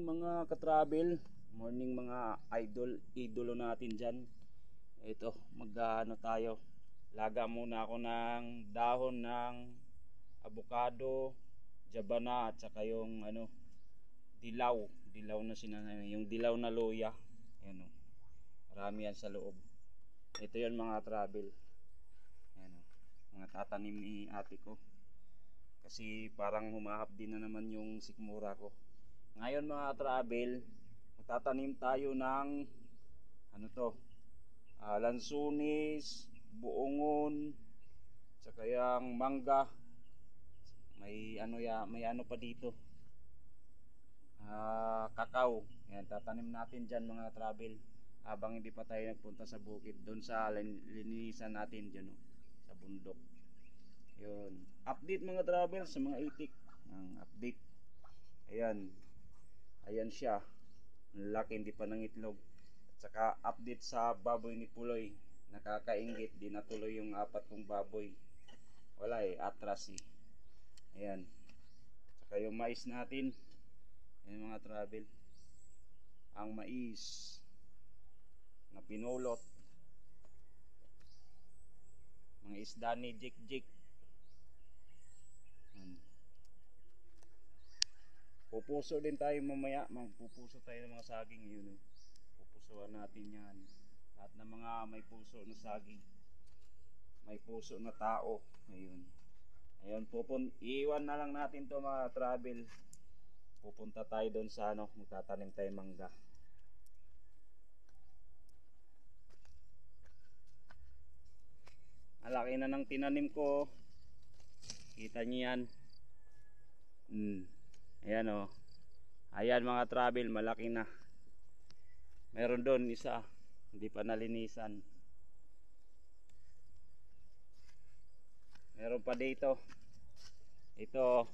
mga katravel, morning mga idolo natin dyan. Ito, mag-ano tayo. Laga muna ako ng dahon ng avocado, jabana at saka yung dilaw na yung dilaw na luya. Ayan o, marami yan sa loob. Ito yun mga travel. Ayan o, mga tatanim ni ate ko. Kasi parang humahap din na naman yung sikmura ko. Ngayon mga travel, magtatanim tayo ng lansunis, buongon, tsaka yung mangga. May ano pa dito. Kakao. Yan, tatanim natin diyan mga travel. Habang hindi pa tayo nagpunta sa bukid, doon sa linisan natin diyan sa bundok. Yun. Update mga travel sa mga itik. Ang update. Ayan siya. Ang laki, hindi pa nangitlog. At saka update sa baboy ni Puloy. Nakakaingit, di natuloy yung 4 kong baboy. Wala atras Ayan. At saka yung mais natin. Ayan mga travel. Ang mais na pinulot. Mga isda ni Jik. Pupuso din tayo mamaya. Magpupuso tayo ng mga saging. Yun, pupusuan natin yan. Lahat ng mga may puso na saging, may puso na tao. Ayun. Iiwan na lang natin to mga travel. Pupunta tayo doon sa magtatanim tayo mangga. Malaki na ng tinanim ko. Kita niyo yan. Ayan o. Ayan mga travel, malaki na. Meron doon isa, hindi pa nalinisan. Meron pa dito. Ito.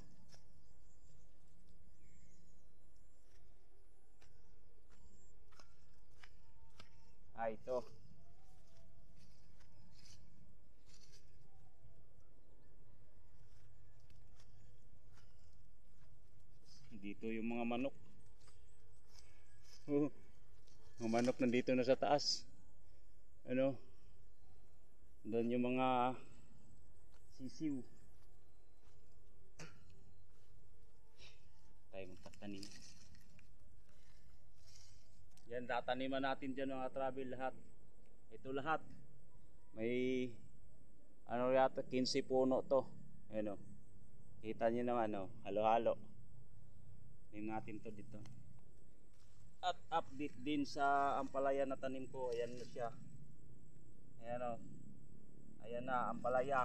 Ito. Dito yung mga manok. Mga manok nandito na sa taas. Doon yung mga sisiw. Tayo magtatanim. Yan, tataniman natin dyan mga travel lahat. Ito lahat. May yata 15 puno to. Ayan o. Kita nyo naman halo-halo. Natin to dito. At update din sa ampalaya na tanim ko. Ayan na siya. Ayan ayan na ampalaya.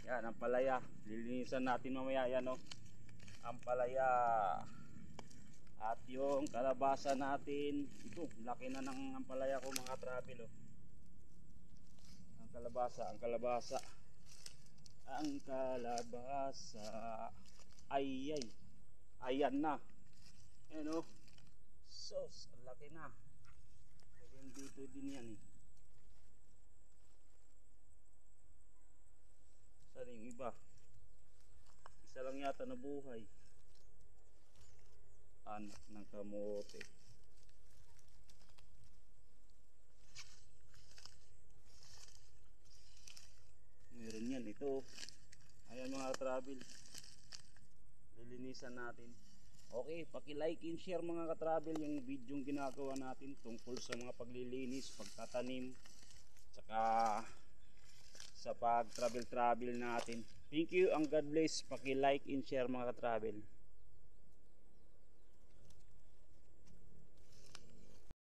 Yan ampalaya. Lilinisan natin mamaya yan ampalaya. At yung kalabasa natin, ito, laki na ng ampalaya ko mga travel Ang kalabasa. Ayan na. Ayan sos, ang laki na. Pwede dito din yan Saan yung iba? Isa lang yata nabuhay. Anak ng kamote. Meron yan ito. Ayan mga travel, lilinisan natin. Okay, paki-like and share mga ka-travel yung video yung ginagawa natin tungkol sa mga paglilinis, pagtatanim, tsaka sa pag-travel natin. Thank you and God bless. Paki-like and share mga ka-travel.